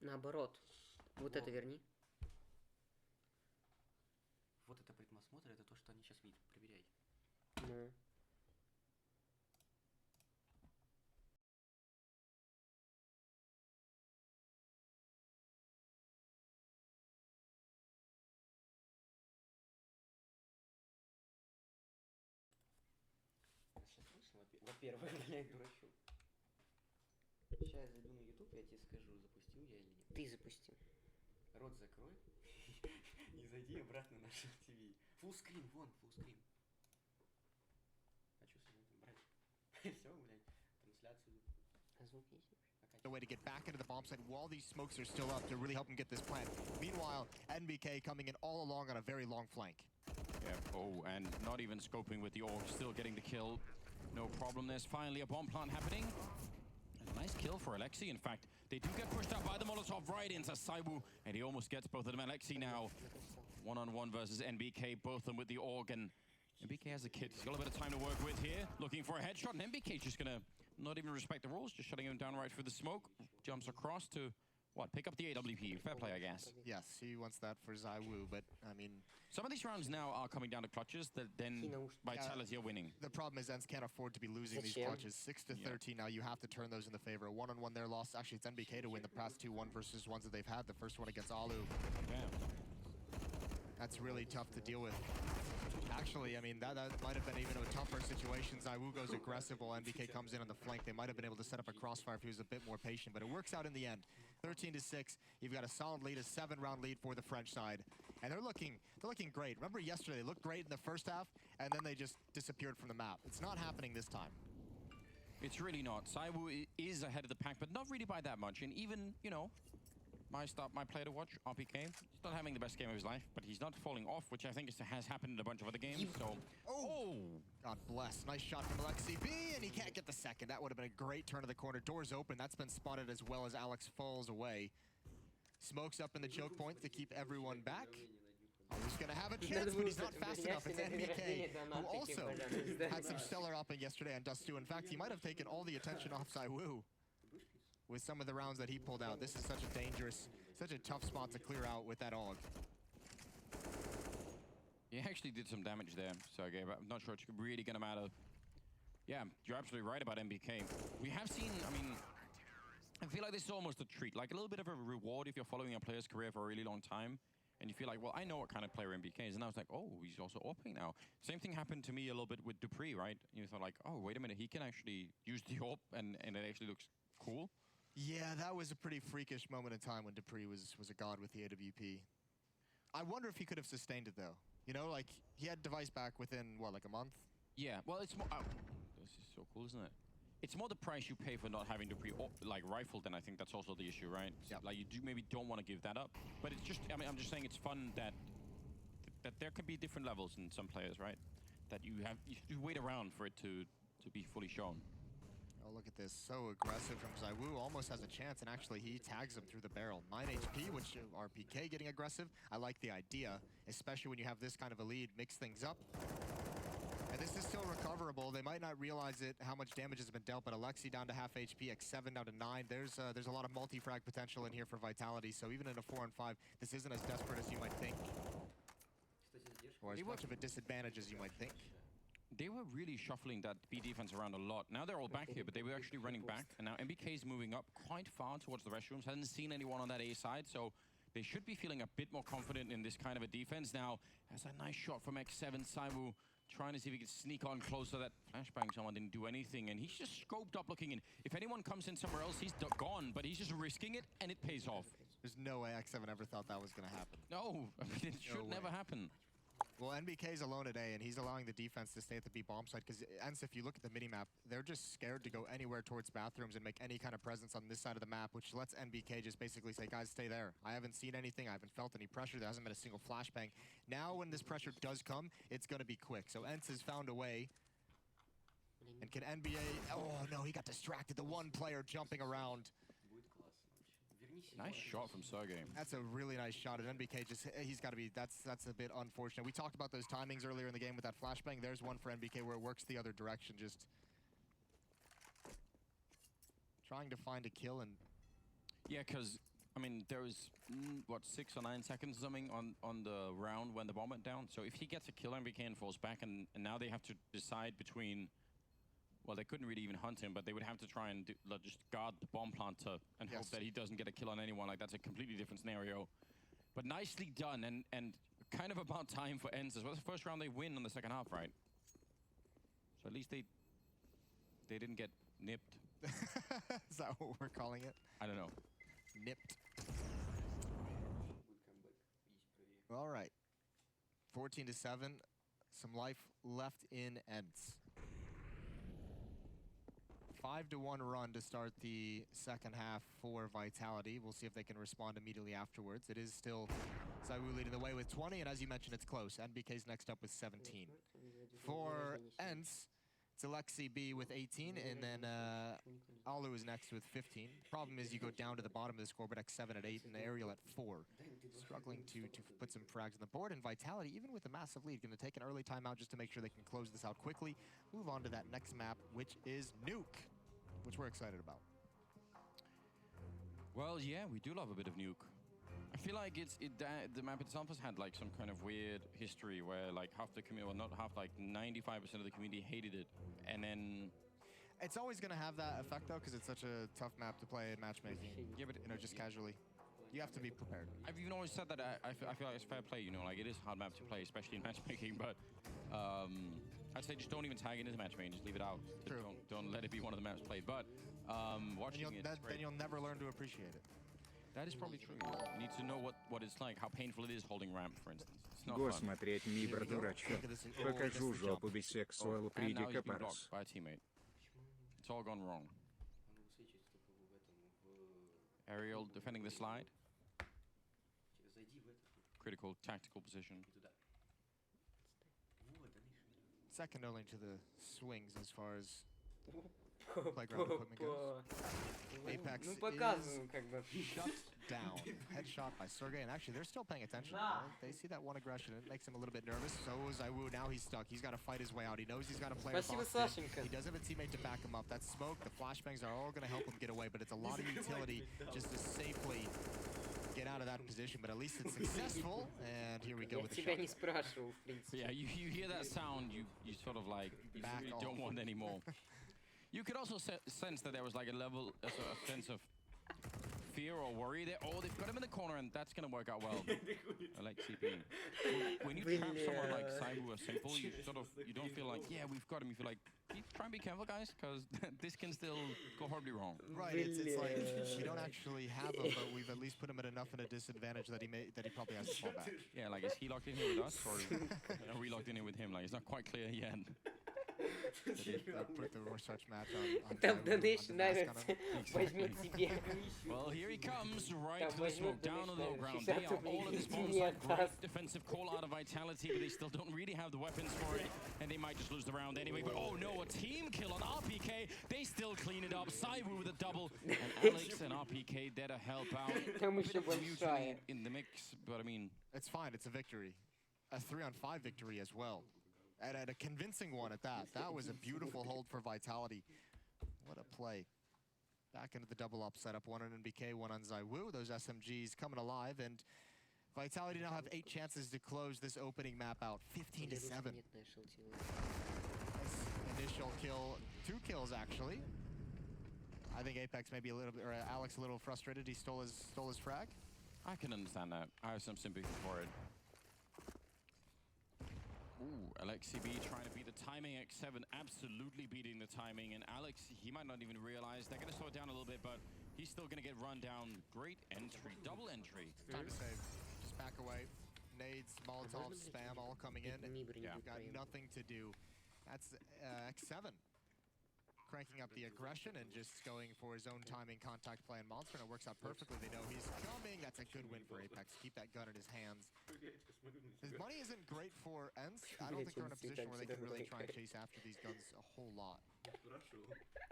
Наоборот. Вот это верни. Вот это предмосмотр, это то, что они сейчас видят. Проверяй. Ну. Сейчас слышно? Во-первых, блядь, дурачок. Сейчас я зайду на YouTube, я тебе скажу, запустил я или нет. Ты запусти. Рот закрой и зайди обратно на Shift TV. Фуллскрин, вон, фуллскрин. А что с этим брать? Все, блядь, трансляцию. А звук есть? A way to get back into the bomb site while these smokes are still up to really help him get this plant. Meanwhile, NBK coming in all along on a very long flank. Yeah, oh, and not even scoping with the orc, still getting the kill. No problem, there's finally a bomb plant happening. A nice kill for Alexi, in fact. They do get pushed out by the Molotov right into Saibu, and he almost gets both of them. Alexi now, one-on-one versus NBK, both of them with the org, and NBK has a kit. He's got a bit of time to work with here, looking for a headshot, and NBK just gonna not even respect the rules, just shutting him down right through the smoke. Jumps across to, what, pick up the AWP. Fair play, I guess. Yes, he wants that for Zaiwu, but, I mean... Some of these rounds now are coming down to clutches that then Vitality are winning. The problem is ENCE can't afford to be losing these clutches. 6-13 now, you have to turn those in the favor. One-on-one there lost. Actually, it's NBK to win the past two 1-versus-1s that they've had. The first one against Alu. Yeah. That's really tough to deal with. Actually, I mean, that might have been even a tougher situation. Zaiwu goes aggressive while NBK comes in on the flank. They might have been able to set up a crossfire if he was a bit more patient, but it works out in the end. 13-6, you've got a solid lead, a 7-round lead for the French side. And they're looking great. Remember yesterday, they looked great in the first half, and then they just disappeared from the map. It's not happening this time. It's really not. Saibu is ahead of the pack, but not really by that much. And even, you know, my player to watch, RPK, he's not having the best game of his life, but he's not falling off, which I think has happened in a bunch of other games, so... Oh! God bless. Nice shot from Alexi B, and he can't get the second. That would have been a great turn of the corner. Doors open. That's been spotted as well as Alex falls away. Smokes up in the choke point to keep everyone back. Oh, he's going to have a chance, but he's not fast enough. It's NBK, who also had some stellar upping yesterday on Dust2. In fact, he might have taken all the attention off Zaiwu with some of the rounds that he pulled out. This is such a dangerous, such a tough spot to clear out with that AUG. He actually did some damage there, Sergey, but I'm not sure it's really going to matter. Yeah, you're absolutely right about MBK. We have seen, I mean, I feel like this is almost a treat, like a little bit of a reward if you're following a player's career for a really long time. And you feel like, well, I know what kind of player MBK is. And I was like, oh, he's also AWPing now. Same thing happened to me a little bit with Dupree, right? You thought like, oh, wait a minute, he can actually use the AWP and it actually looks cool. Yeah, that was a pretty freakish moment in time when Dupree was a god with the AWP. I wonder if he could have sustained it, though. You know, like, he had device back within, what, like a month? Yeah, well, it's more... Oh, this is so cool, isn't it? It's more the price you pay for not having Dupree, like, rifled, and I think that's also the issue, right? Yep. Like, you maybe don't want to give that up. But it's just, I mean, I'm just saying it's fun that there can be different levels in some players, right? That you wait around for it to be fully shown. Oh, look at this. So aggressive from Zaiwu. Almost has a chance, and actually he tags him through the barrel. 9 HP, which RPK getting aggressive. I like the idea, especially when you have this kind of a lead. Mix things up. And this is still recoverable. They might not realize it, how much damage has been dealt, but Alexi down to half HP, X7 down to 9. There's a lot of multi-frag potential in here for Vitality, so even in a 4-on-5, this isn't as desperate as you might think. Or as much of a disadvantage as you might think. They were really shuffling that B defense around a lot. Now they're all back here, but they were actually running back. And now MBK is moving up quite far towards the restrooms. Hasn't seen anyone on that A side, so they should be feeling a bit more confident in this kind of a defense. Now, that's a nice shot from X7. Saibu trying to see if he can sneak on closer. That flashbang, someone didn't do anything. And he's just scoped up looking in. If anyone comes in somewhere else, he's gone. But he's just risking it, and it pays off. There's no way X7 ever thought that was going to happen. No, I mean, it should never happen. Well, NBK's alone today, and he's allowing the defense to stay at the B bomb site, because ENCE, if you look at the minimap, they're just scared to go anywhere towards bathrooms and make any kind of presence on this side of the map, which lets NBK just basically say, guys, stay there. I haven't seen anything. I haven't felt any pressure. There hasn't been a single flashbang. Now, when this pressure does come, it's going to be quick. So ENCE has found a way. And can NBA... Oh, no, he got distracted. The one player jumping around. Nice shot from Sergey. That's a really nice shot. And NBK just, he's got to be, that's a bit unfortunate. We talked about those timings earlier in the game with that flashbang. There's one for NBK where it works the other direction, just trying to find a kill. And yeah, because I mean, there was, what, 6 or 9 seconds something on the round when the bomb went down. So if he gets a kill, MBK and falls back, and now they have to decide between... Well, they couldn't really even hunt him, but they would have to try and just guard the bomb planter and hope that he doesn't get a kill on anyone. Like, that's a completely different scenario. But nicely done, and kind of about time for ENCE as well. It's the first round they win in the second half, right? So at least they didn't get nipped. Is that what we're calling it? I don't know. Nipped. Good comeback. Easy проверь. All right. 14-7. Some life left in ENCE. 5-1 run to start the second half for Vitality. We'll see if they can respond immediately afterwards. It is still ZywOo leading the way with 20, and as you mentioned, it's close. NBK's next up with 17. For ENCE, it's Alexi B with 18, and then Alu is next with 15. Problem is you go down to the bottom of the scoreboard, X7 at 8, and Ariel at 4. Struggling to put some frags on the board, and Vitality, even with a massive lead, going to take an early timeout just to make sure they can close this out quickly. Move on to that next map, which is Nuke, which we're excited about. Well, yeah, we do love a bit of Nuke. I feel like the map itself has had like some kind of weird history where like half the community, well not half, like 95% of the community hated it, and then... It's always going to have that effect though, because it's such a tough map to play in matchmaking. Yeah, but you know, just casually. You have to be prepared. I've even always said that I feel like it's fair play, you know, like it is a hard map to play, especially in matchmaking, but I'd say just don't even tag it as matchmaking, just leave it out. True. Don't let it be one of the maps played, but watching it, then you'll never learn to appreciate it. That is probably true. You need to know what it's like, how painful it is holding ramp, for instance. It's not Го fun. смотреть, Мибр, дурачок. Покажу жопу без секса, And now приди-ка he's been blocked парус. by a teammate. It's all gone wrong. Он высвечивает только в этом, Ariel defending the slide. Зайди в этот. Critical tactical position. И туда. Вот, они шли. Second only to the swings as far as playground equipment goes. Apex Ну, показываю, как бы. is shut down. Headshot by Sergey, and actually they're still paying attention. They see that one aggression, it makes him a little bit nervous. So is ZywOo, now he's stuck. He's got to fight his way out. He knows he's got a player Спасибо, boxed in. Сашенька. He does have a teammate to back him up. That smoke, the flashbangs are all going to help him get away, but it's a lot of utility just to safely get out of that position, but at least it's successful. And here we go Я with the тебя shot. не спрашивал, в принципе. Yeah, you hear that sound, you sort of like, you Back really off. don't want any more. You could also sense that there was like a sense of fear or worry there. Oh, they've got him in the corner, and that's going to work out well. I like CP. When you trap someone like ZywOo or Simple, you don't feel like, yeah, we've got him. You feel like, try and be careful, guys, because this can still go horribly wrong. Right, it's like we don't actually have him, but we've at least put him at enough of a disadvantage that he probably has to fall back. Yeah, like, is he locked in here with us, or are we locked in here with him? Like, it's not quite clear yet. Put the research match on Там ZywOo, донейшн on the mask on нравится. him. Возьмет себе. Well, here he comes, right Там to the возьмет smoke, down on the low ground. 60 They are all in рублей this moment. мне Great отдаст. defensive call out of Vitality, but they still don't really have the weapons for it, and they might just lose the round anyway. But oh no, a team kill on RPK. They still clean it up. ZywOo with a double, and Alex and RPK there to help out. Там A еще bit of mutiny большая. in the mix, but I mean, It's fine, it's a victory. A 3-on-5 victory as well. And a convincing one at that. That was a beautiful hold for Vitality. What a play. Back into the double up setup. One on NBK, one on ZywOo. Those SMGs coming alive, and Vitality now have 8 chances to close this opening map out. 15-7. Nice initial kill. 2 kills actually. I think Apex maybe a little bit, or Alex a little frustrated. He stole his frag. I can understand that. I have some sympathy for it. Ooh, Alexi B trying to beat the timing. X7 absolutely beating the timing. And Alex, he might not even realize. They're going to slow it down a little bit, but he's still going to get run down. Great entry, double entry. Time to save. Just back away. Nades, Molotov, spam all coming in. Yeah. Got nothing to do. That's X7. Cranking up the aggression and just going for his own timing contact play in Monster, and it works out perfectly. They know he's coming. That's a good win for Apex. Keep that gun in his hands. His money isn't great for ENCE. I don't think they're in a position where they can really try and chase after these guns a whole lot.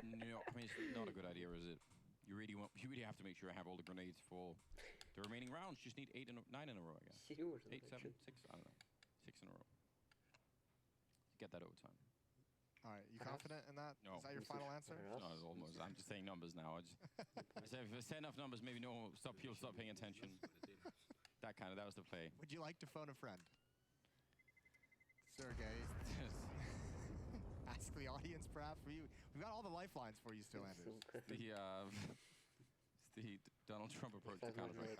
No, I mean, it's not a good idea, is it? You really have to make sure I have all the grenades for the remaining rounds. Just need 9 in a row, I guess. Сережа. 8, 7, 6, I don't know. 6 in a row. Get that overtime. All right, you confident in that? No. Is that your final answer? No, almost. I'm just saying numbers now. I said if I say enough numbers, maybe you'll stop paying attention. That was the play. Would you like to phone a friend? Sergey. Ask the audience, perhaps. We've got all the lifelines for you still, Anders. Сука. It's the Donald Trump approach to counter-pressure.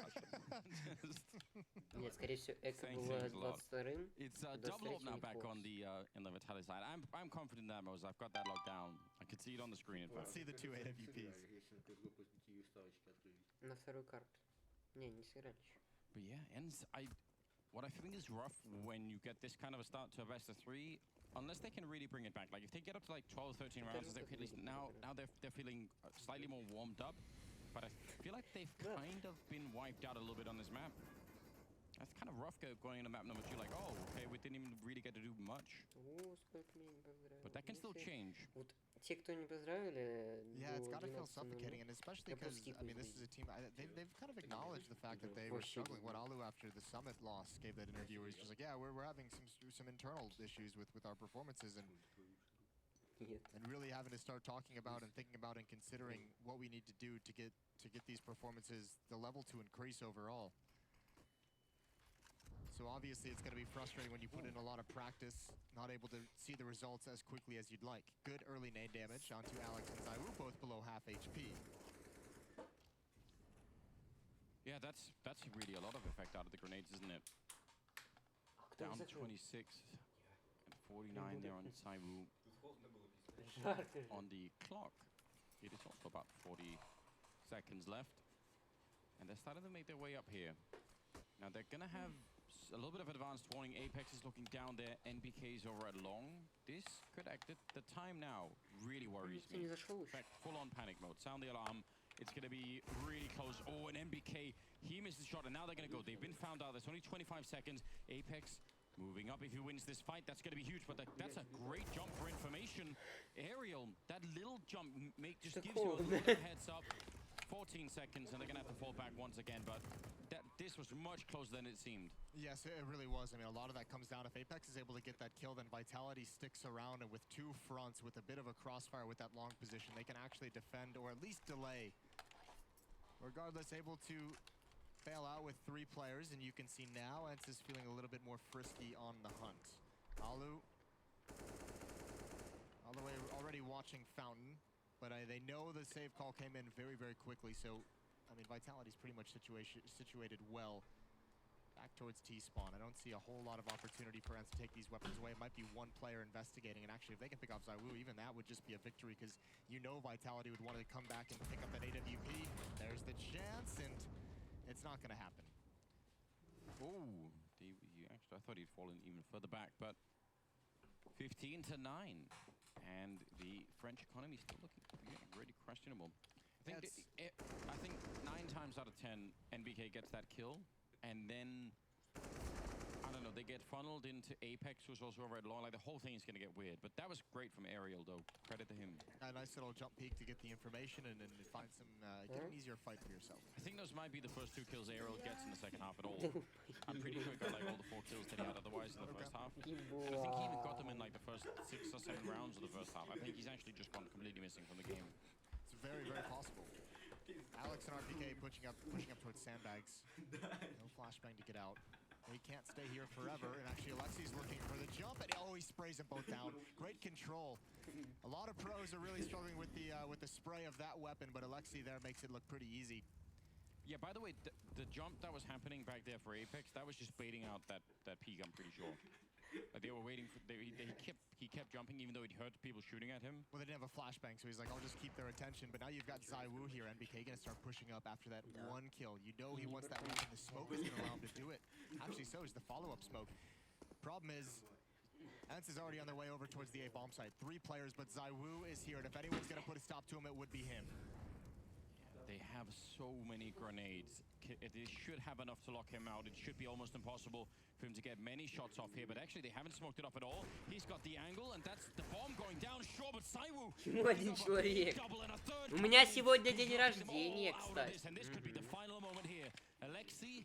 Нет, скорее всего, Эко Saying было things a lot. 22-м. It's double up now back on the in the Vitaly side. I'm confident in that, Moses. I've got that locked down. I can see it on the screen, in Let's fact. see the two AWPs. На вторую карту. Не сыграли еще. But yeah, ENCE, what I think is rough when you get this kind of a start to a best of 3, unless they can really bring it back. Like if they get up to like 12, 13 rounds, at least now they're feeling slightly more warmed up. But I feel like they've kind of been wiped out a little bit on this map. That's kind of rough going into map number 2. Like, oh, okay, we didn't even really get to do much. О, сколько меня не поздравили. But that can still change. Вот те, кто не поздравили, Yeah, it's до got to feel 12:00. suffocating, and especially because, I mean, this is a team, they've kind of acknowledged the fact that they were struggling. What Alu, after the Summit loss, gave that interview where he's just like, yeah, we're having some internal issues with our performances, and Нет. really having to start talking about and thinking about and considering what we need to do to get these performances, the level to increase overall. So obviously it's going to be frustrating when you put in a lot of practice, not able to see the results as quickly as you'd like. Good early nade damage onto Alex and Zaiwu, both below half HP. Yeah, that's really a lot of effect out of the grenades, isn't it? Down 26 and 49 there on Zaiwu. Жарко же. On the clock, it is also about 40 seconds left. And they're starting to make their way up here. Now they're going to have a little bit of advanced warning. Apex is looking down there. NBK's over at long. This could act. The time now really worries Никто не me. зашел In еще. fact, full-on panic mode. Sound the alarm. It's going to be really close. Oh, and NBK, he missed the shot, and now they're going to go. They've been found out. There's only 25 seconds. Apex moving up. If he wins this fight, that's going to be huge. But that's a great jump for information. Aerial, that little jump just gives you a little bit of heads up. 14 seconds, and they're going to have to fall back once again. But this was much closer than it seemed. Yes, it really was. I mean, a lot of that comes down. If Apex is able to get that kill, then Vitality sticks around, and with two fronts, with a bit of a crossfire with that long position, they can actually defend or at least delay. Regardless, able to bail out with 3 players, and you can see now ENCE is feeling a little bit more frisky on the hunt. Alu, all the way already watching Fountain, but they know the save call came in very, very quickly, so I mean, Vitality's pretty much situated well back towards T-spawn. I don't see a whole lot of opportunity for ENCE to take these weapons away. It might be one player investigating, and actually if they can pick off Zaiwu, even that would just be a victory, because you know Vitality would want to come back and pick up that AWP. There's the chance, and it's not going to happen. Oh, actually, I thought he'd fallen even further back, but 15-9, and the French economy still looking really questionable. I think 9 times out of 10, NBK gets that kill, and then I don't know, they get funneled into Apex, who's also over at long. Like the whole thing is going to get weird, but that was great from Aerial, though. Credit to him. A nice little jump peek to get the information and find some get an easier fight for yourself. I think those might be the first 2 kills Aerial gets in the second half at all. I'm pretty sure he got like all the 4 kills that he had otherwise in the first half. And I think he even got them in like the first 6 or 7 rounds of the first half. I think he's actually just gone completely missing from the game. It's very, very possible. Alex and RPK pushing up towards sandbags. No flashbang to get out. He can't stay here forever, and actually Alexi's looking for the jump, and he sprays them both down. Great control. A lot of pros are really struggling with the spray of that weapon, but Alexi there makes it look pretty easy. Yeah, by the way, the jump that was happening back there for Apex, that was just baiting out that peek, I'm pretty sure. They were waiting for, he kept jumping even though he'd heard people shooting at him. Well, they didn't have a flashbang, so he's like, I'll just keep their attention. But now you've got Zaiwu here. NBK gonna start pushing up after that one kill. You know he wants that weapon. The smoke is gonna allow him to do it. Actually, so is the follow-up smoke. Problem is, ENCE is already on their way over towards the A bomb site. 3 players, but Zaiwu is here, and if anyone's gonna put a stop to him, it would be him. They have so many grenades. They should have enough to lock him out. It should be almost impossible for him to get many shots off here, but actually they haven't smoked it up at all. He's got the angle, and that's the bomb going down. Sure, but Zaiwu. Один человек. У меня сегодня день рождения, кстати. And this could be the final moment here. Alexi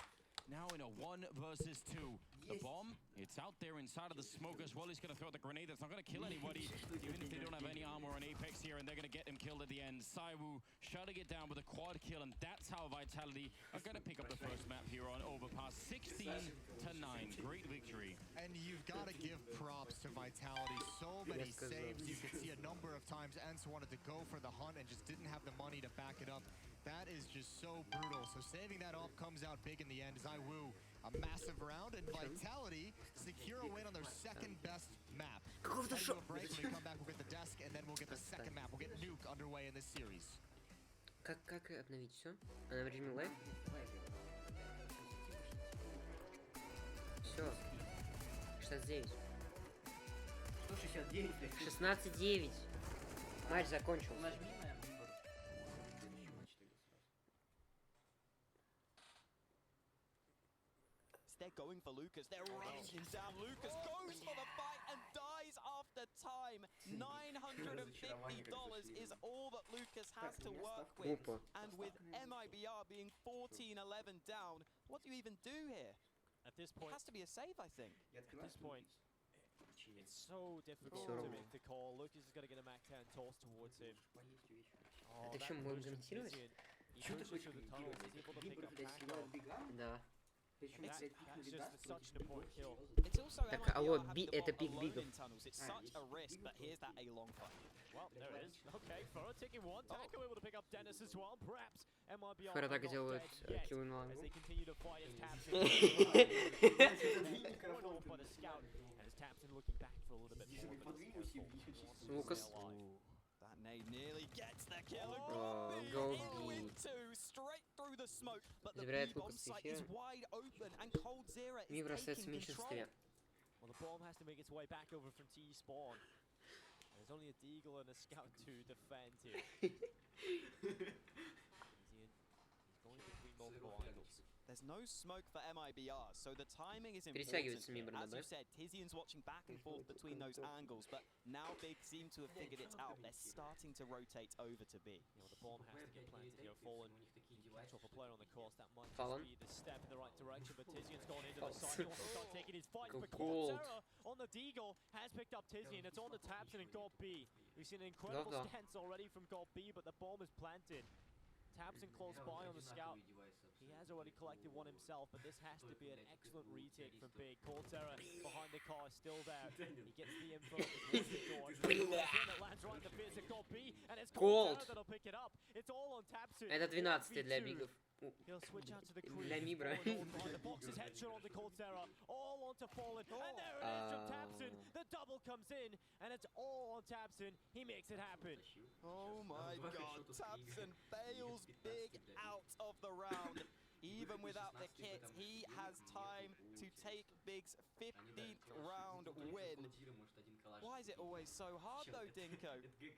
now in a 1 versus 2. The bomb, it's out there inside of the smoke as well. He's going to throw the grenade. That's not going to kill anybody, even if they don't have any armor on Apex here, and they're going to get him killed at the end. Saiwu shutting it down with a quad kill, and that's how Vitality are going to pick up the first map here on Overpass. 16-9. Great victory. And you've got to give props to Vitality. So many saves. You could see a number of times ENCE wanted to go for the hunt and just didn't have the money to back it up. That is just so brutal. So saving that off comes out big in the end. Zaiwu, a massive round, and Vitality secure a win on their second best map. Heading to a break. When we come back, we'll get the desk, and then we'll get the second map. We'll get Nuke underway in this series. Как обновить все? Она в режиме лайв? Все. 69. 169, блядь. 16-9. Матч закончился. Нажми на выбор. They're going for Lucas. They're running him down. Lucas goes for the fight and dies after time. $950 is all that Lucas has to work with. Опа. And with MIBR being 14-11 down, what do you even do here? At this It point, has to be a save, I think. Я at открываю. this point, it's so difficult Всё to равно. make the call. Lucas is going to get a Mac 10 tossed towards him. Поесть вечером. Oh, Это that чё, мы будем push from комментировать? Tizian. He Чё ты pushes хочешь through the tunnels, комментировать? he's able to pick Выбор, up блядь, Mac сливает on. бега. Да. Причем, That's блядь, пикнули just даст such против an important kill. It's also Так, MIBR а вот having Би- the это ball пик alone Бигов. in tunnels. It's А, such есть a risk, Бигов but here's that тоже. A-long fight. Well, there it is. Okay, Furrow taking one. Taco able to pick up Dennis as well. Perhaps MIBR Фэра are так not делают dead yet киллы на as лангу. they continue to fight as Tapson going off by the scout, and as Tapson looking back for a little bit more. But it's careful. Lucas. Stay alive. That nade nearly gets the kill. And Oh, Go go B B. in two, straight through the smoke. But the Забирает B bomb Лукас site эфир. is wide open, and Cold Zera Ми is бросается в taking control. меньшинстве. Well, the bomb has to make its way back over from T spawn. There's only a Deagle and a Scout to defend here. Tizian, he's going between multiple angles. There's no smoke for MIBR, so the timing is important. Перетягивается here. Мибр на As you Б. said, Tizian's watching back and forth between those angles, but now Big seem to have figured it out. They're starting to rotate over to B. You know, the bomb has to get planted here. Fallen catch off a player on the course. That might Fallen. just be the step in the right direction, but Tizian's gone into the side. He wants to start taking his fights, Go but gold. Cortera on the Deagle has picked up Tizian. It's on the Tapson and Gold B. We've seen an incredible Да-да. stance already from Gold B, but the bomb is planted. Tapson close by on the scout. He has already collected one himself, but this has to be an excellent retake from Big. Cortera behind the car is still there. He gets the info. It lands right in the face of Gold B, and it's Gold. Cortera that'll pick it up. It's all on Tapson. Это 12 для 1v2. Бигов. He'll switch out to the Для crease. Мибра. Fallen all behind the boxes, headshot onto Cortera, all onto Fallen, and there it is from Tapson. The double comes in, and it's all on Tapson. He makes it happen. Oh my god, Tapson bails Big out of the round. Even without the kit, he has time to take Big's 15th round win. Why is it always so hard though, Dinko?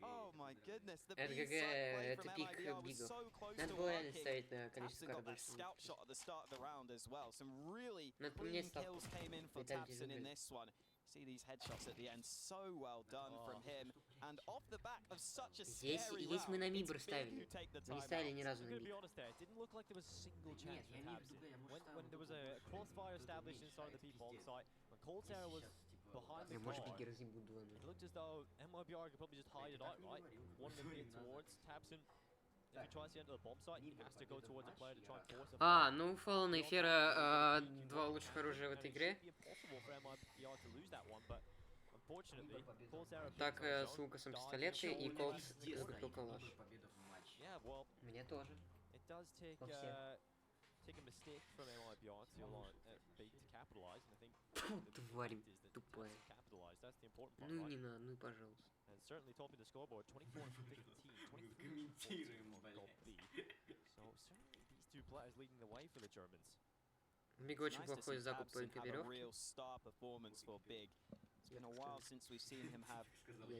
Oh my goodness, the Это B ГГ, side play это from пик MIBR was Бигов. so close Надо to было реально working. ставить на количество Tapson got that карточек. scout shot at the start of the round as well. Some really Надо clean поменять ставку. kills came in for Vitality Tapson in забрать. this one. See these headshots at the end, so well done from him. And off the back of such a Здесь scary мы round, на it's Мибр Big ставили. who take the Мы не time ставили out. ни разу I'm на going to be Биг. honest there, it didn't look like there was a single chance for я не Tapson. иду, бля, может, When there was a crossfire established inside the B bomb site, when Cortera was behind the Я, может, car, Биги разъебу двойную. it looked as though MIBR could probably just hide it out, right? One of them get towards Tapson. If he tries to enter the bomb site, he has to go towards a player to try and force a А, ну у Фаллона и Фера два лучших оружия в этой игре. Так, с Лукасом пистолеты и Колд закупил калаш. У меня тоже. It does take Во всех. take a mistake from MIBR to allow Big to capitalize, and I think the Тварь fact is that тупая. Tapson capitalized. That's the important part, Ну right? не надо, ну и пожалуйста. And certainly topping the scoreboard, 24 and 15, 23 Комментируем, for блядь. Gold B. So certainly these two players leading the way for the Germans. Мига очень плохой закуп только have a веревки. real star performance for Big. It's been a while since we've seen him have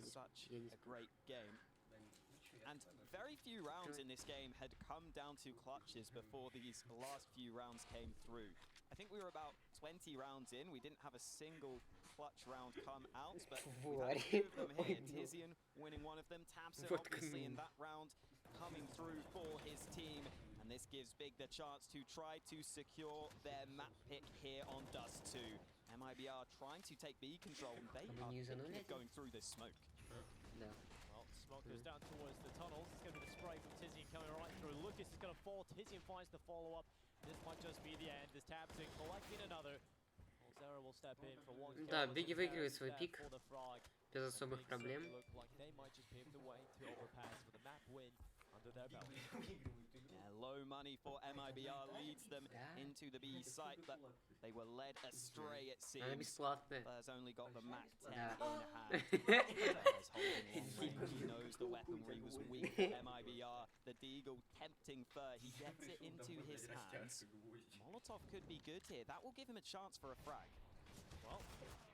such a great game. And very few rounds in this game had come down to clutches before these last few rounds came through. I think we were about 20 rounds in. We didn't have a single clutch round come out, but we had two of them here. Tizian winning one of them. Tapson Вот obviously in камин. that round coming through for his team. And this gives Big the chance to try to secure their map pick here on Dust 2. MIBR trying to take B control, and they are thinking of going through this smoke. Да. Well, smoke goes down towards the tunnels. It's going to be the spray from Tizian coming right through. Lucas is going to fall. Tizian finds the follow-up. This might just be the end. This Tabson collecting another. Zera will step in for one kill. Да, Биги выигрывает свой пик For the frog. без особых проблем. Look like they might just pave the way to overpass for the map win under their belt. Yeah, low money for MIBR leads them into the B site, but they were led astray, it Она seems. бесплатная. Has only got the Mac 10 Да. in hand. He's holding long range. He knows the weaponry was weak for MIBR. The Deagle tempting fur. He gets it into his hands. Molotov could be good here. That will give him a chance for a frag. Well,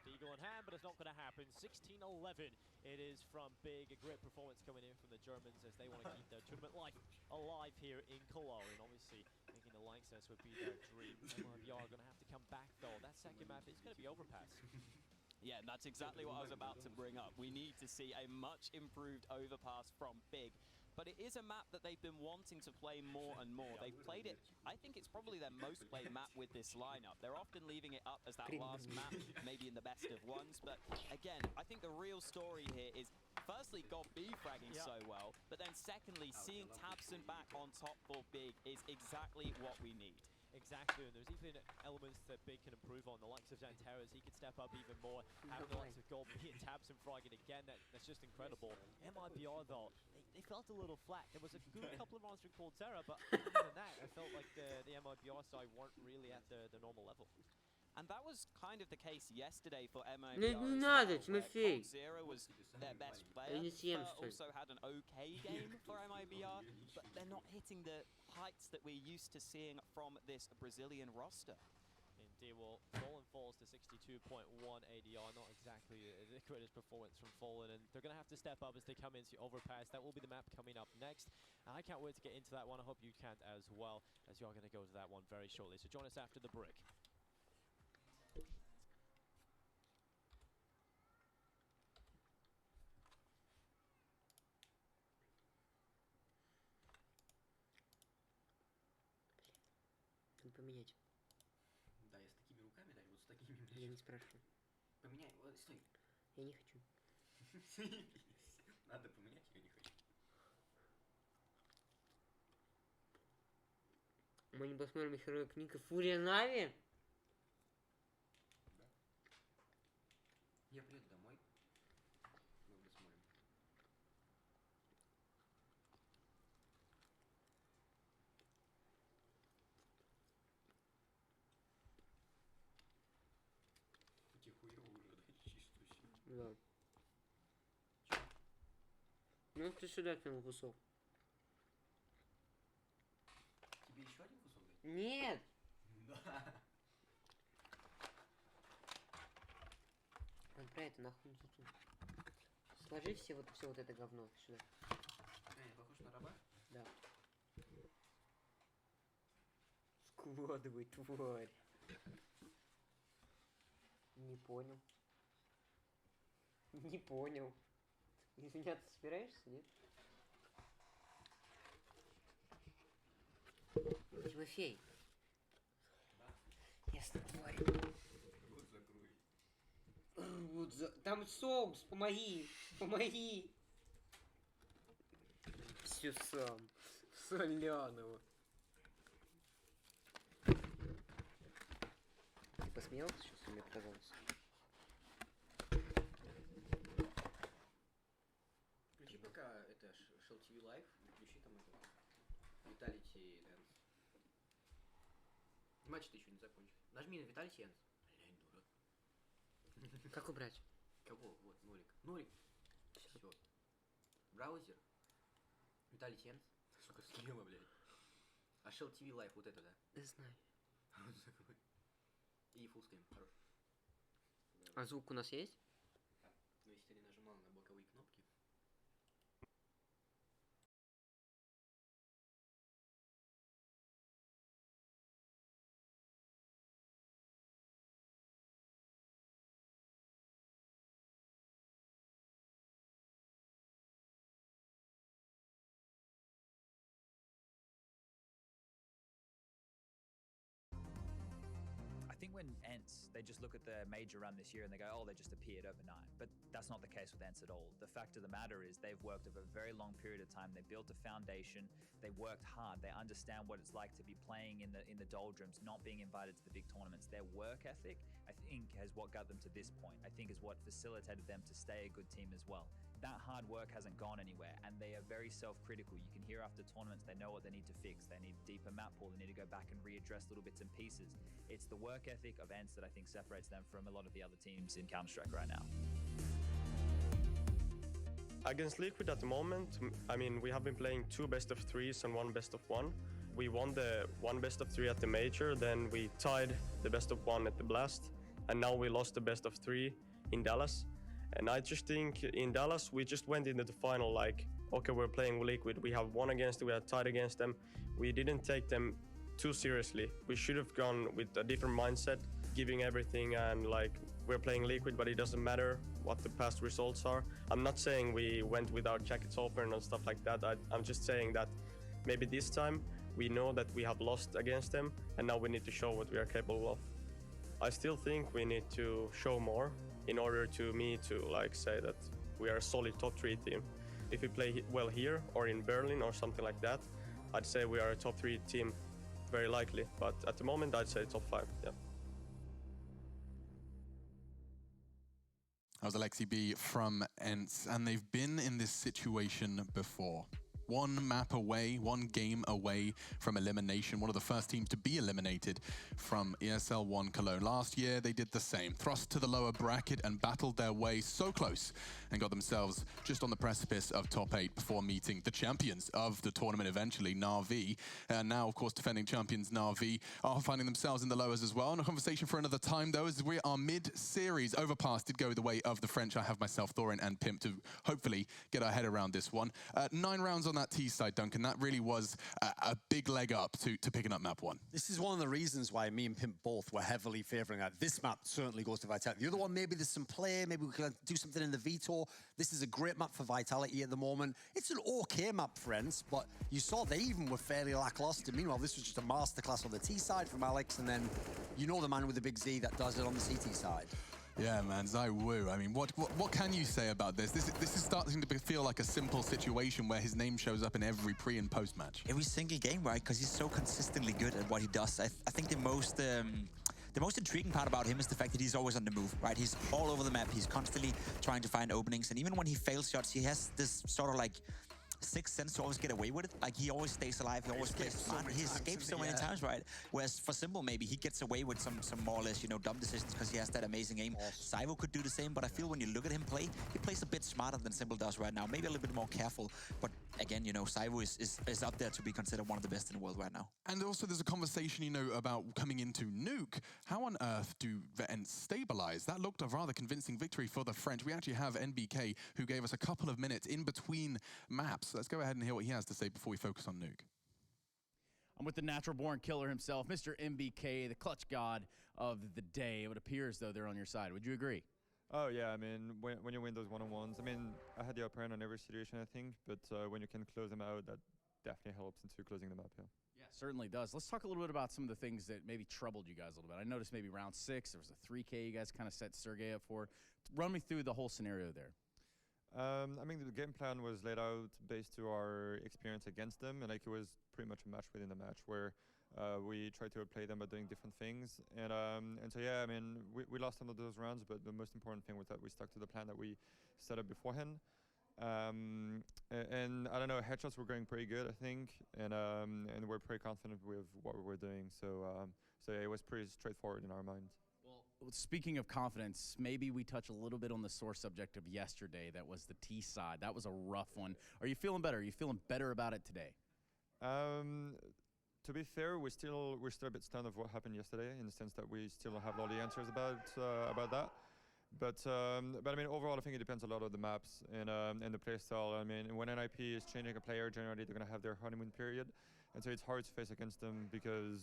Deagle in hand, but it's not going to happen. 16-11 it is from Big. A great performance coming in from the Germans as they want to keep their tournament life alive here in Cologne. And obviously, thinking the Lanxess would be their dream. MIBR are going to have to come back, though. That second map is going to be overpass. Yeah, and that's exactly what I was about to bring up. We need to see a much improved overpass from Big. But it is a map that they've been wanting to play more and more. They've played it, I think it's probably their most played map with this lineup. They're often leaving it up as that last map, maybe in the best of ones. But again, I think the real story here is, firstly, God B fragging so well, but then secondly, seeing Tabson back on top for Big is exactly what we need. Exactly, and there's even elements that Big can improve on. The likes of Xanteras, he can step up even more. Having the likes of Gold B and Tabson fragging again, that's just incredible. MIBR, though, they felt a little flat. There was a good couple of rounds from Coldzera, but other than that, I felt like the MIBR side weren't really at the normal level. And that was kind of the case yesterday for MIBR. Не надо, Тимофей. Zero was their best player. ENCE, Fur also had an okay game for MIBR, but they're not hitting the heights that we're used to seeing from this Brazilian roster. Indeed, well, Fallen falls to 62.1 ADR, not exactly the greatest performance from Fallen, and they're going to have to step up as they come into Overpass. That will be the map coming up next, and I can't wait to get into that one. I hope you can as well, as you're going to go to that one very shortly. So join us after the break. Надо поменять. Да, я с такими руками, да, и вот с такими, Я блядь. не спрашиваю. Поменяй, вот, стой. Я не хочу. Надо поменять, я не хочу. Мы не посмотрим еще книга Фурия Нави? Да. Я приеду домой. Мы посмотрим. Эти хуёво уже, да, чувствую. Да. Ну ты сюда кинул кусок. Тебе еще один кусок дать? Нет! Да. Отправь это нахуй не засунь. Сложи все вот это говно сюда. Я похож на раба? Да. Складывай, тварь. Не понял. Не понял. Извиняться собираешься, нет? Тимофей. Да. Ясно, тварь. Рот закрой. Вот там соус, помоги. Помоги. Все сам. Соленого. Ты посмеялся сейчас, мне показалось? Включи пока это Shell TV Live, включи там это Vitality Dance. Матч-то еще не закончил. Нажми на Vitality Dance. Блядь, дура. Как убрать? Кого? Вот, нолик. Нолик. Все. Браузер. Vitality Dance. Сука, слева, блядь. А Shell TV Live, вот это, да. Не знаю. Рот закрой. И фуллскейм, хорош. А звук у нас есть? Да. Но если ты не нажимал на боковые кнопки. I think when ENCE, they just look at the major run this year and they go, oh, they just appeared overnight. But that's not the case with ENCE at all. The fact of the matter is they've worked over a very long period of time. They built a foundation. They worked hard. They understand what it's like to be playing in the doldrums, not being invited to the big tournaments. Their work ethic, I think, has what got them to this point. I think is what facilitated them to stay a good team as well. That hard work hasn't gone anywhere, and they are very self-critical. You can hear after tournaments, they know what they need to fix. They need deeper map pool. They need to go back and readdress little bits and pieces. It's the work ethic of ENCE that I think separates them from a lot of the other teams in Counter-Strike right now. Against Liquid at the moment, I mean, we have been playing 2 best-of-3s and 1 best-of-1. We won the 1 best-of-3 at the major, then we tied the best-of-1 at the Blast, and now we lost the best-of-3 in Dallas. And I just think in Dallas, we just went into the final like, okay, we're playing Liquid. We have won against them, we have tied against them. We didn't take them too seriously. We should have gone with a different mindset, giving everything, and like, we're playing Liquid, but it doesn't matter what the past results are. I'm not saying we went with our jackets open and stuff like that. I'm just saying that maybe this time we know that we have lost against them, and now we need to show what we are capable of. I still think we need to show more in order to me to like say that we are a solid top 3 team. If we play well here or in Berlin or something like that, I'd say we are a top 3 team, very likely. But at the moment, I'd say top 5, yeah. That was Alexi B from ENCE, and they've been in this situation before. 1 map away, 1 game away from elimination. One of the first teams to be eliminated from ESL 1 Cologne. Last year, they did the same. Thrust to the lower bracket and battled their way so close and got themselves just on the precipice of top 8 before meeting the champions of the tournament eventually, Na'Vi. And now, of course, defending champions Na'Vi are finding themselves in the lowers as well. And a conversation for another time, though, as we are mid-series. Overpass did go the way of the French. I have myself, Thorin and Pimp to hopefully get our head around this one. 9 rounds on that T side, Duncan. That really was a big leg up to picking up map 1. This is one of the reasons why me and Pimp both were heavily favouring that. This map certainly goes to Vitality. The other one, maybe there's some play, maybe we can do something in the Veto. This is a great map for Vitality at the moment. It's an okay map, friends, but you saw they even were fairly lackluster. Meanwhile, this was just a masterclass on the T side from Alex, and then you know the man with the big Z that does it on the CT side. Yeah, man, ZywOo. I mean, what can you say about this? This is starting to feel like a simple situation where his name shows up in every pre and post match. Every single game, right? Because he's so consistently good at what he does. I think the most intriguing part about him is the fact that he's always on the move, right? He's all over the map. He's constantly trying to find openings, and even when he fails shots, he has this sort of like sixth sense to always get away with it. Like, he always stays alive, he always plays smart. He escapes so many times, right? Whereas for Simple, maybe he gets away with some more or less, you know, dumb decisions because he has that amazing aim. ZywOo could do the same, but I feel when you look at him play, he plays a bit smarter than Simple does right now. Maybe a little bit more careful, but again, you know, ZywOo is up there to be considered one of the best in the world right now. And also there's a conversation, you know, about coming into Nuke. How on earth do ENCE stabilize? That looked a rather convincing victory for the French. We actually have NBK, who gave us a couple of minutes in between maps. Let's go ahead and hear what he has to say before we focus on Nuke. I'm with the natural-born killer himself, Mr. MBK, the clutch god of the day. It appears, though, they're on your side. Would you agree? Oh, yeah. I mean, when you win those one-on-ones, I mean, I had the upper hand on every situation, I think, but when you can close them out, that definitely helps into closing them up, yeah. Yeah, certainly does. Let's talk a little bit about some of the things that maybe troubled you guys a little bit. I noticed maybe round 6, there was a 3K you guys kind of set Sergey up for. Run me through the whole scenario there. I mean, the game plan was laid out based to our experience against them, and like it was pretty much a match within the match where we tried to outplay them by doing different things. And so, yeah, I mean, we lost some of those rounds, but the most important thing was that we stuck to the plan that we set up beforehand. And I don't know, headshots were going pretty good, I think, and we're pretty confident with what we were doing. So yeah, it was pretty straightforward in our minds. Well, speaking of confidence, maybe we touch a little bit on the sore subject of yesterday. That was the T side. That was a rough one. Are you feeling better? Are you feeling better about it today? To be fair, we're still a bit stunned of what happened yesterday, in the sense that we still don't have all the answers about that. But I mean, overall, I think it depends a lot on the maps and the play style. I mean, when NIP is changing a player, generally they're going to have their honeymoon period, and so it's hard to face against them because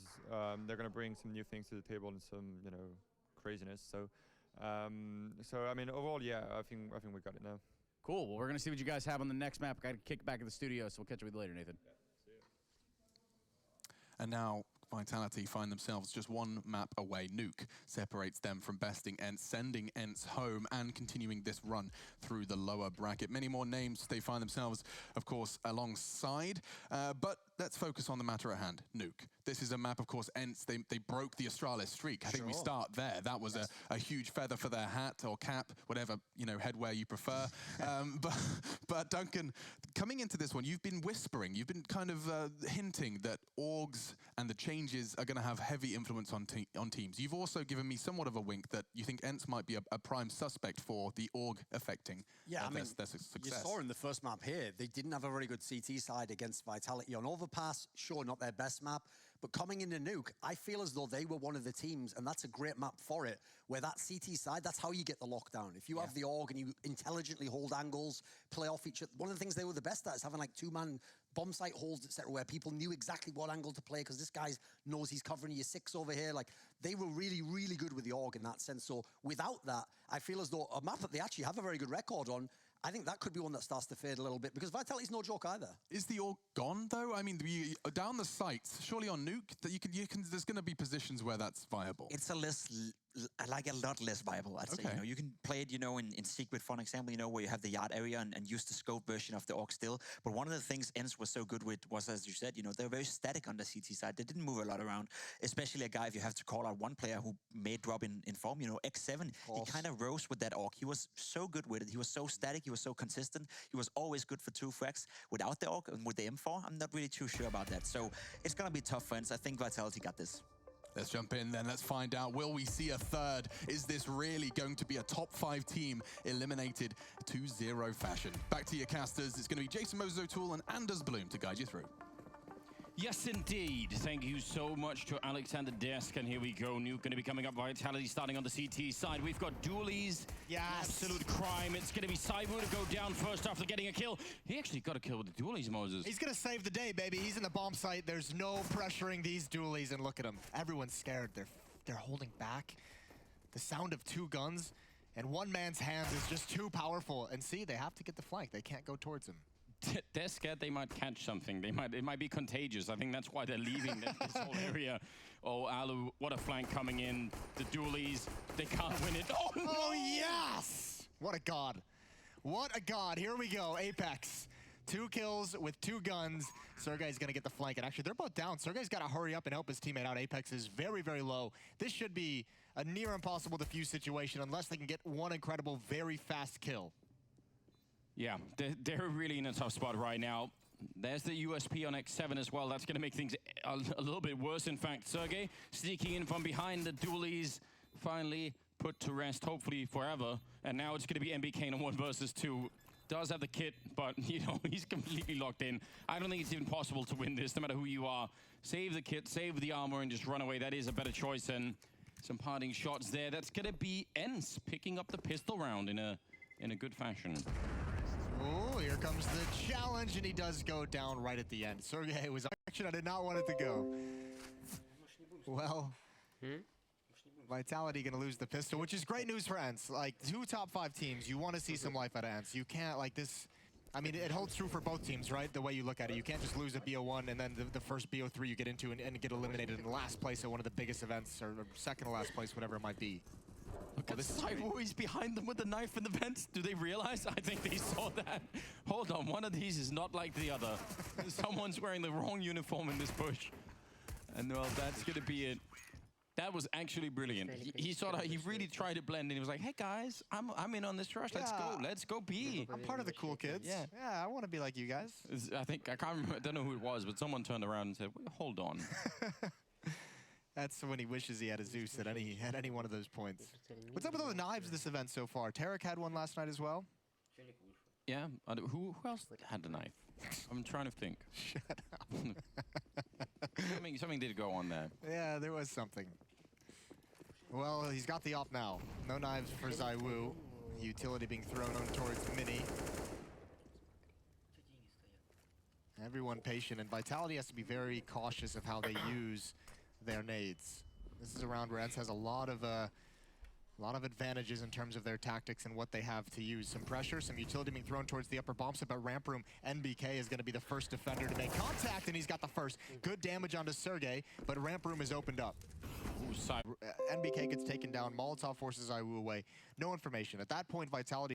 they're going to bring some new things to the table and some, you know, craziness. So I mean, overall, yeah, I think we got it now. Cool. Well, we're going to see what you guys have on the next map. Got to kick back in the studio, so we'll catch up with you later, Nathan. Yeah, see you. And now, Vitality find themselves just one map away. Nuke separates them from besting ENCE, sending ENCE home and continuing this run through the lower bracket. Many more names they find themselves, of course, alongside. But let's focus on the matter at hand, Nuke. This is a map, of course, ENCE, they broke the Astralis streak. I think we start there. That was a huge feather for their hat or cap, whatever, you know, headwear you prefer. But Duncan, coming into this one, you've been whispering, you've been kind of hinting that orgs and the changes are going to have heavy influence on teams. You've also given me somewhat of a wink that you think ENCE might be a prime suspect for the org affecting I mean, their success. You saw in the first map here, they didn't have a very good CT side against Vitality on Overpass. Sure, not their best map, but coming into Nuke, I feel as though they were one of the teams, and that's a great map for it, where that CT side, that's how you get the lockdown. If you have the org and you intelligently hold angles, play off each other, one of the things they were the best at is having like two-man bomb site holds, etc., where people knew exactly what angle to play because this guy knows he's covering you 6 over here. Like, they were really, really good with the org in that sense. So without that, I feel as though a map that they actually have a very good record on, I think that could be one that starts to fade a little bit because Vitality's no joke either. Is the org gone though? I mean, down the sights, surely on Nuke, that you can. There's going to be positions where that's viable. It's a lot less viable, I'd say. You know, you can play it, you know, in Secret, for an example, you know, where you have the yard area and use the scope version of the org still. But one of the things ENCE was so good with was, as you said, you know, they're very static on the CT side. They didn't move a lot around, especially a guy, if you have to call out one player who may drop in form, you know, X7, he kind of rose with that org. He was so good with it. He was so static. He was so consistent. He was always good for 2 frags. Without the org and with the M4, I'm not really too sure about that. So it's going to be tough for ENCE. I think Vitality got this. Let's jump in then, let's find out, will we see a third? Is this really going to be a top 5 team eliminated 2-0 fashion? Back to your casters, it's going to be Jason Moses O'Toole and Anders Bloom to guide you through. Yes, indeed. Thank you so much to Alexander Desk. And here we go. Nuke going to be coming up. Vitality starting on the CT side. We've got dualies. Yes. Absolute crime. It's going to be Saibu to go down first after getting a kill. He actually got a kill with the dualies, Moses. He's going to save the day, baby. He's in the bomb site. There's no pressuring these dualies. And look at them. Everyone's scared. They're holding back. The sound of 2 guns. And one man's hand is just too powerful. And see, they have to get the flank. They can't go towards him. They're scared they might catch something. It might be contagious. I think that's why they're leaving this whole area. Oh, Alu, what a flank coming in. The dualies, they can't win it. Oh, no! Oh, yes! What a god. What a god. Here we go. Apex. 2 kills with 2 guns. Sergey's going to get the flank. And actually, they're both down. Sergey's got to hurry up and help his teammate out. Apex is very, very low. This should be a near impossible defuse situation unless they can get one incredible, very fast kill. Yeah, they're really in a tough spot right now. There's the USP on X7 as well. That's going to make things a little bit worse. In fact, Sergey sneaking in from behind the dualies, finally put to rest, hopefully forever. And now it's going to be MBK on 1 versus 2. Does have the kit, but, you know, he's completely locked in. I don't think it's even possible to win this, no matter who you are. Save the kit, save the armor, and just run away. That is a better choice than some parting shots there. That's going to be ENCE picking up the pistol round in a good fashion. Oh, here comes the challenge, and he does go down right at the end. Sergey was action. I did not want it to go. Well, Vitality going to lose the pistol, which is great news for ENCE. Like, 2 top 5 teams, you want to see some life out of ENCE. You can't, like this, I mean, it holds true for both teams, right? The way you look at it. You can't just lose a BO1 and then the first BO3 you get into and get eliminated in last place at one of the biggest events, or second to last place, whatever it might be. Look at Saibu, he's behind them with the knife in the vents. Do they realize? I think they saw that. Hold on, one of these is not like the other. Someone's wearing the wrong uniform in this bush. And well, that's gonna be it. That was actually brilliant. He really tried to blend in. He was like, hey guys, I'm in on this rush. Let's go B. I'm part of the cool kids. Yeah, I want to be like you guys. I can't remember, I don't know who it was, but someone turned around and said, hold on. That's when he wishes he had a Zeus at any one of those points. What's up with all the knives this event so far? Tarek had one last night as well. Yeah, who else had the knife? I'm trying to think. Shut up. something did go on there. Yeah, there was something. Well, he's got the op now. No knives for ZywOo. Utility being thrown on towards Mini. Everyone patient, and Vitality has to be very cautious of how they use their nades. This is a round where ENCE has a lot of A lot of advantages in terms of their tactics and what they have to use. Some pressure, some utility being thrown towards the upper bomb, but Ramp Room, NBK is going to be the first defender to make contact, and he's got the first. Good damage onto Sergey, but Ramp Room is opened up. NBK gets taken down, Molotov forces IWU away. No information. At that point, Vitality